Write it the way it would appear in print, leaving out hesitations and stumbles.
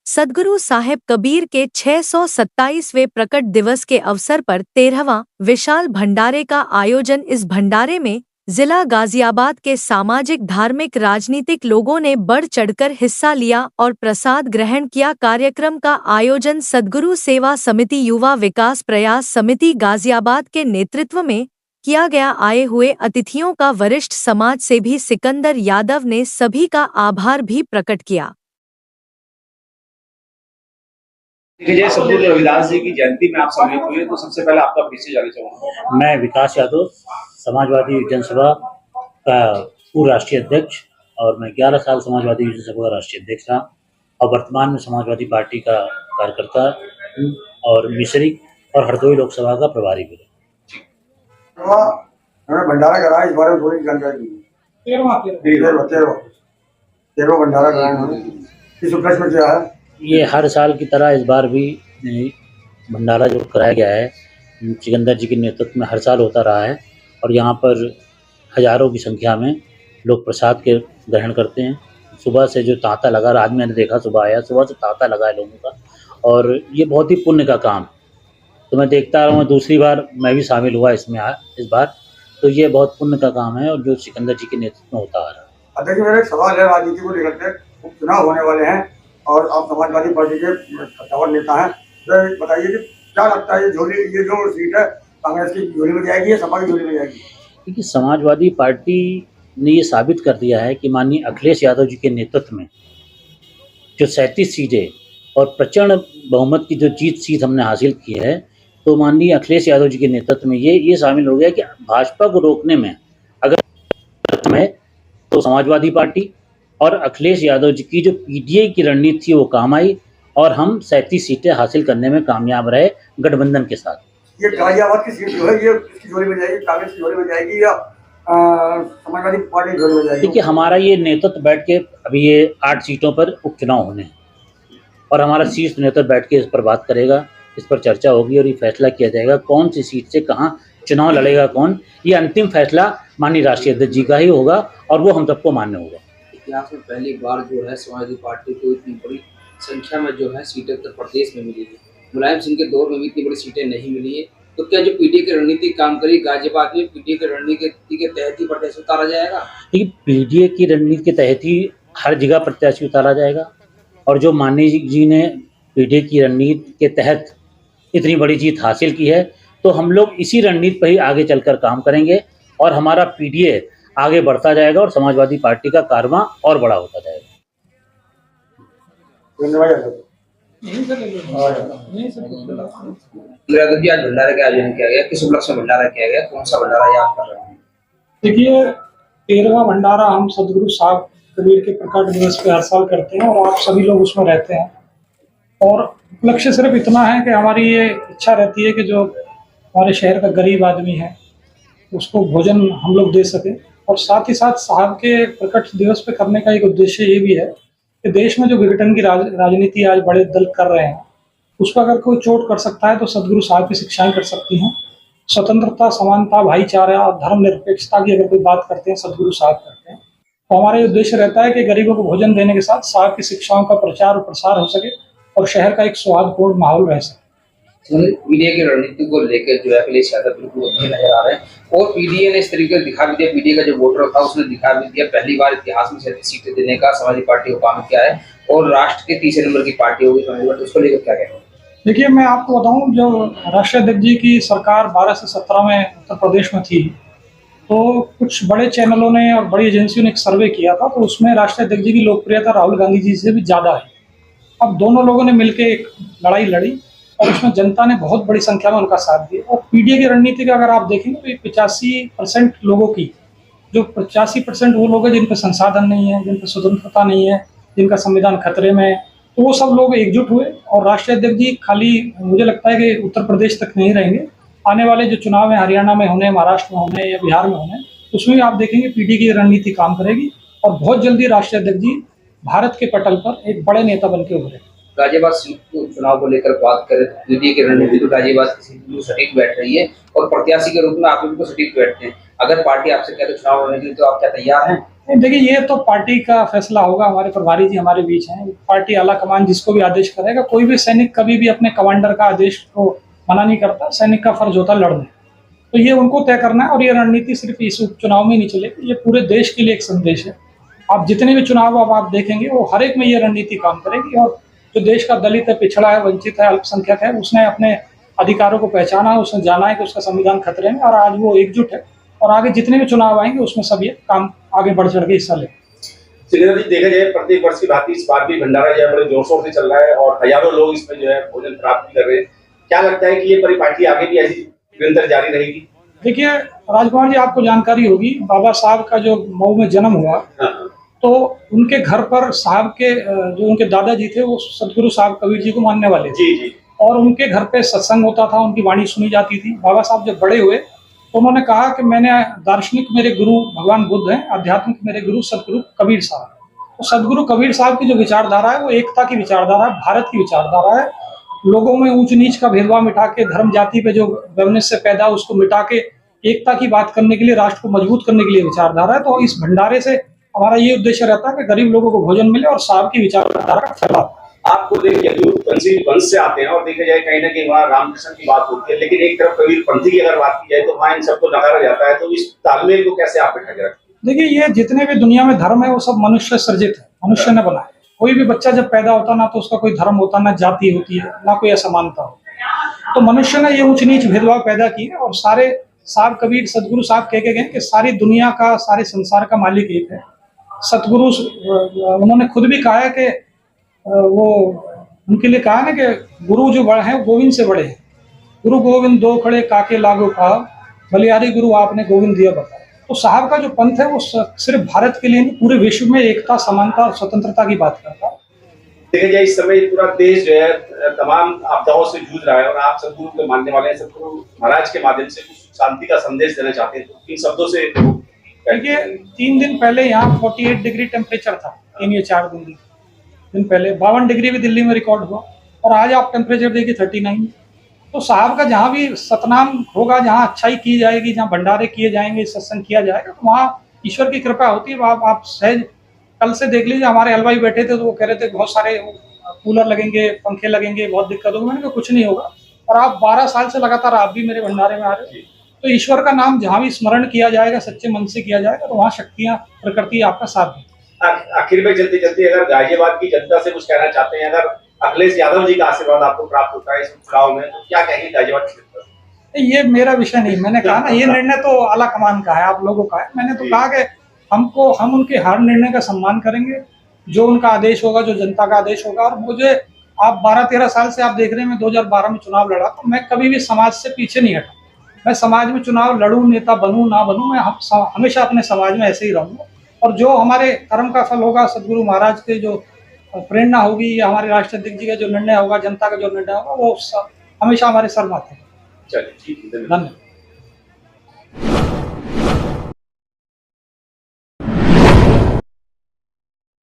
सद्गुरु साहिब कबीर के 627वें प्रकट दिवस के अवसर पर 13वां विशाल भंडारे का आयोजन। इस भंडारे में जिला गाजियाबाद के सामाजिक, धार्मिक, राजनीतिक लोगों ने बढ़ चढ़कर हिस्सा लिया और प्रसाद ग्रहण किया। कार्यक्रम का आयोजन सद्गुरु सेवा समिति, युवा विकास प्रयास समिति गाजियाबाद के नेतृत्व में किया गया। आए हुए अतिथियों का वरिष्ठ समाज सेवी सिकंदर यादव ने सभी का आभार भी प्रकट किया। जय सद्गुरु रविदास जी की जयंती में आप सम्मिलित हुए, तो सबसे पहले आपका परिचय जानना चाहूंगा। मैं विकास यादव, समाजवादी जनसभा का पूर्व राष्ट्रीय अध्यक्ष, और मैं 11 साल समाजवादी जनसभा का राष्ट्रीय अध्यक्ष रहा और वर्तमान में समाजवादी पार्टी का कार्यकर्ता हूँ और मिश्री और हरदोई लोकसभा का प्रभारी भी हूँ। भंडारा कराया, इस बारे में थोड़ी जानकारी दी। 13वां भंडारा कराया, इस उपलक्ष्य में क्या है? ये हर साल की तरह इस बार भी भंडारा जो कराया गया है सिकंदर जी के नेतृत्व में हर साल होता रहा है और यहाँ पर हजारों की संख्या में लोग प्रसाद के ग्रहण करते हैं। सुबह से जो तांता लगा, आज मैंने देखा, सुबह आया, सुबह से तांता लगा है लोगों का, और ये बहुत ही पुण्य का काम। तो मैं देखता रहा हूँ, दूसरी बार मैं भी शामिल हुआ इसमें इस बार, तो ये बहुत पुण्य का काम है और जो सिकंदर जी के नेतृत्व में होता आ रहा है। अध्यक्ष, मेरा एक सवाल है, राजनीति को लेकर के उपचुनाव होने वाले हैं और आप समाजवादी पार्टी के कट्टर नेता हैं, तो बताइए कि क्या लगता है ये जो सीट है कांग्रेस की झोली में जाएगी या सपा की झोली में जाएगी? क्योंकि समाजवादी पार्टी ने ये साबित कर दिया है कि माननीय अखिलेश यादव जी के नेतृत्व में जो 37 सीटें और प्रचंड बहुमत की जो सीट हमने हासिल की है, तो माननीय अखिलेश यादव जी के नेतृत्व में ये शामिल हो गया कि भाजपा को रोकने में अगर में तो समाजवादी पार्टी और अखिलेश यादव जी की जो पीडीए की रणनीति थी वो काम आई और हम 37 सीटें हासिल करने में कामयाब रहे गठबंधन के साथ। ये गाजियाबाद की सीट जो है, ये किसकी झोली में जाएगी? कांग्रेस की झोली में जाएगी या समाजवादी पार्टी की झोली में जाएगी? देखिए, हमारा ये नेतृत्व बैठ के अभी ये 8 सीटों पर उपचुनाव होने हैं और हमारा शीर्ष नेतृत्व बैठ के इस पर बात करेगा, इस पर चर्चा होगी और ये फैसला किया जाएगा कौन सी सीट से कहाँ चुनाव लड़ेगा कौन। ये अंतिम फैसला माननीय राष्ट्रीय अध्यक्ष जी का ही होगा और वो हम सबको मान्य होगा। इतिहास में पहली बार जो है समाजवादी पार्टी को इतनी बड़ी संख्या में जो है सीटें उत्तर प्रदेश में मिली है। मुलायम सिंह के दौर में भी इतनी बड़ी सीटें नहीं मिली है, तो क्या जो पीडीए की रणनीति काम करी गाजियाबाद में पीडीए की रणनीति के तहत ही प्रत्याशी उतारा जाएगा? देखिए, पीडीए की रणनीति के तहत ही हर जगह प्रत्याशी उतारा जाएगा और जो माननीय जी ने पीडीए की रणनीति के तहत इतनी बड़ी जीत हासिल की है, तो हम लोग इसी रणनीति पर ही आगे चलकर काम करेंगे और हमारा पीडीए आगे बढ़ता जाएगा और समाजवादी पार्टी का कारवां और बड़ा होता जाएगा। आज भंडारे का आयोजन किया गया, किस उपलक्ष्य में भंडारा किया गया, कौन सा भंडारा याद कर रहे हैं? देखिए, 13वां भंडारा हम सद्गुरु साहिब कबीर के प्रकट दिवस पे हर साल करते हैं और आप सभी लोग उसमें रहते हैं। और उपलक्ष्य सिर्फ इतना है कि हमारी ये इच्छा रहती है कि जो हमारे शहर का गरीब आदमी है उसको भोजन हम लोग दे सकें, और साथ ही साथ साहब के प्रकट दिवस पे करने का एक उद्देश्य ये भी है कि देश में जो विघटन की राजनीति आज बड़े दल कर रहे हैं उस पर अगर कोई चोट कर सकता है तो सद्गुरु साहब की शिक्षाएं कर सकती हैं। स्वतंत्रता, समानता, भाईचारा और धर्मनिरपेक्षता की अगर कोई बात करते हैं सद्गुरु साहब करते हैं, तो हमारा उद्देश्य रहता है कि गरीबों को भोजन देने के साथ साहब की शिक्षाओं का प्रचार और प्रसार हो सके और शहर का एक सौहार्दपूर्ण माहौल रह सके। पीडीए की रणनीति को लेकर जो है अखिलेश यादव बिल्कुल उभरे नजर आ रहे हैं और पीडीए ने इस तरीके से दिखा भी दिया, पीडीए का जो वोटर था उसने दिखा भी दिया, पहली बार इतिहास में 37 सीटें देने का समाजवादी पार्टी को काम किया है और राष्ट्र के तीसरे नंबर की पार्टी होगी समाजवादी पार्टी, उसको लेकर क्या कहना है? देखिए, मैं आपको बताऊं, जो राष्ट्रीय अध्यक्ष जी की सरकार 12 से 17 में उत्तर प्रदेश में थी, तो कुछ बड़े चैनलों ने और बड़ी एजेंसियों ने एक सर्वे किया था, तो उसमें राष्ट्रीय अध्यक्ष जी की लोकप्रियता राहुल गांधी जी से भी ज़्यादा है। अब दोनों लोगों ने मिलकर एक लड़ाई लड़ी और उसमें जनता ने बहुत बड़ी संख्या में उनका साथ दिया। और पीडीए की रणनीति का अगर आप देखेंगे तो 85% लोगों की, जो 85% वो लोग हैं जिन पर संसाधन नहीं है, जिन पर स्वतंत्रता नहीं है, जिनका संविधान खतरे में है, तो वो सब लोग एकजुट हुए और राष्ट्रीय अध्यक्ष जी खाली, मुझे लगता है कि उत्तर प्रदेश तक नहीं रहेंगे, आने वाले जो चुनाव है हरियाणा में होने, महाराष्ट्र में होने या बिहार में होने, उसमें भी आप देखेंगे पीडीए की रणनीति काम करेगी और बहुत जल्दी राष्ट्रीय अध्यक्ष जी भारत के पटल पर एक बड़े नेता बन के उभरे। गाजियाबाद सीट को चुनाव को लेकर बात करें, पीडीए की रणनीति तो गाजियाबाद की सीट सटीक बैठ रही है और प्रत्याशी के रूप में आप भी सटीक बैठते हैं। अगर पार्टी आपसे कहते चुनाव होने के लिए, तो आप क्या तैयार हैं? देखिए, ये तो पार्टी का फैसला होगा। हमारे प्रभारी जी हमारे बीच हैं, पार्टी आला कमान जिसको भी आदेश करेगा। कोई भी सैनिक कभी भी अपने कमांडर का आदेश को मना नहीं करता। सैनिक का फर्ज होता है लड़ने, तो ये उनको तय करना है। और ये रणनीति सिर्फ इस उपचुनाव में ही नहीं चलेगी, ये पूरे देश के लिए एक संदेश है। आप जितने भी चुनाव अब आप देखेंगे वो हर एक में ये रणनीति काम करेगी। और जो देश का दलित है, पिछड़ा है, वंचित है, अल्पसंख्यक है, उसने अपने अधिकारों को पहचाना है, उसने जाना है कि उसका संविधान खतरे में, और आज वो एकजुट है। और आगे जितने भी चुनाव आएंगे उसमें सब ये काम आगे बढ़ चढ़ के हिस्सा ले। सुरेंद्र जी, देखा जाए प्रत्येक वर्ष की भांति इस बार भी भंडारा जो है बड़े जोर शोर से चल रहा है और हजारों लोग इसमें जो है भोजन प्राप्त कर रहे हैं। क्या लगता है कि ये परिपाटी आगे भी ऐसी निरंतर जारी रहेगी? देखिए राजकुमार जी, आपको जानकारी होगी, बाबा साहब का जो मऊ में जन्म हुआ, हाँ। तो उनके घर पर साहब के जो उनके दादाजी थे वो सतगुरु साहब कबीर जी को मानने वाले थे। जी जी। और उनके घर पे सत्संग होता था, उनकी वाणी सुनी जाती थी। बाबा साहब जब बड़े हुए तो उन्होंने कहा कि मैंने दार्शनिक मेरे गुरु भगवान बुद्ध हैं, आध्यात्मिक मेरे गुरु सतगुरु कबीर साहब। तो सतगुरु कबीर साहब की जो विचारधारा है वो एकता की विचारधारा है, भारत की विचारधारा है। लोगों में ऊंच नीच का भेदभाव मिटा के, धर्म जाति पे जो वैमनस्य पैदा उसको मिटा के एकता की बात करने के लिए, राष्ट्र को मजबूत करने के लिए विचारधारा है। तो इस भंडारे से हमारा ये उद्देश्य रहता है कि गरीब लोगों को भोजन मिले और साहब की विचारधारा का फैलाव। आपको देखिए यदुवंशी वंश से आते हैं और देखा जाए कहीं ना कहीं वहाँ रामकृष्ण की बात होती है, लेकिन एक तरफ कबीर पंथी की अगर बात की जाए तो वहाँ इन सबको नकारा जाता है। तो इस तालमेल को कैसे आप बैठा के रखते हैं? देखिए, ये जितने भी दुनिया में धर्म है वो सब मनुष्य सर्जित है, मनुष्य ने बनाया। कोई भी बच्चा जब पैदा होता ना तो उसका कोई धर्म होता, ना जाति होती है, ना कोई असमानता हो। तो मनुष्य ने ये ऊंच नीच भेदभाव पैदा किए और सारे साहब कबीर सतगुरु साहब कह के गए कि सारी दुनिया का, सारे संसार का मालिक एक है। सतगुरु उन्होंने खुद भी कहा है कि वो उनके लिए कहा ना कि गुरु जो बड़े हैं वो गोविंद से बड़े हैं। गुरु गोविंद दो खड़े काके लागो कहा, बलिहारी गुरु आपने गोविंद दिया बताया। तो साहब का जो पंथ है वो सिर्फ भारत के लिए नहीं, पूरे विश्व में एकता, समानता और स्वतंत्रता की बात करता है। देखा जाए इस समय पूरा देश जो है तमाम आपदाओं से जूझ रहा है और आप सतगुरु के मानने वाले हैं। सतगुरु महाराज के माध्यम से कुछ शांति का संदेश देना चाहते हैं, तो इन शब्दों से देखिए 3 दिन पहले यहाँ 48 डिग्री टेम्परेचर था। 3 या 4 दिन पहले 52 डिग्री भी दिल्ली में रिकॉर्ड हुआ और आज आप टेम्परेचर देखिए 39। तो साहब का जहाँ भी सतनाम होगा, जहाँ अच्छाई की जाएगी, जहाँ भंडारे किए जाएंगे, सत्संग किया जाएगा, तो वहाँ ईश्वर की कृपा होती है। आप सहज कल से देख लीजिए, हमारे हलवाई बैठे थे तो वो कह रहे थे बहुत सारे कूलर लगेंगे, पंखे लगेंगे, बहुत दिक्कत होगी। मैंने कहा कुछ नहीं होगा। और आप 12 साल से लगातार आप भी मेरे भंडारे में आ रहे हो, तो ईश्वर का नाम जहाँ भी स्मरण किया जाएगा, सच्चे मन से किया जाएगा, तो वहाँ शक्तियाँ, प्रकृति आपका साथ देगी। आखिर में चलते चलते अगर गाजियाबाद की जनता से कुछ कहना चाहते हैं, अगर अखिलेश यादव जी का आशीर्वाद आपको प्राप्त होता है इस चुनाव में, तो क्या कहेंगे गाजियाबाद की जनता? ये मेरा विषय नहीं। मैंने कहा ना, ये निर्णय तो आला कमान का है, आप लोगों का है। मैंने तो कहा कि हम उनके हर निर्णय का सम्मान करेंगे, जो उनका आदेश होगा, जो जनता का आदेश होगा। और मुझे आप 12-13 साल से आप देख रहे हैं, मैं 2012 में चुनाव लड़ा, तो मैं कभी भी समाज से पीछे नहीं हटा। मैं समाज में चुनाव लड़ूं, नेता बनूं ना बनूं, मैं हमेशा अपने समाज में ऐसे ही रहूंगा। और जो हमारे कर्म का फल होगा, सदगुरु महाराज के जो प्रेरणा होगी या हमारे राष्ट्राध्यक्ष जी का जो निर्णय होगा, जनता का जो निर्णय होगा, वो हमेशा हमारे सर माथे। चलिए ठीक है, धन्यवाद।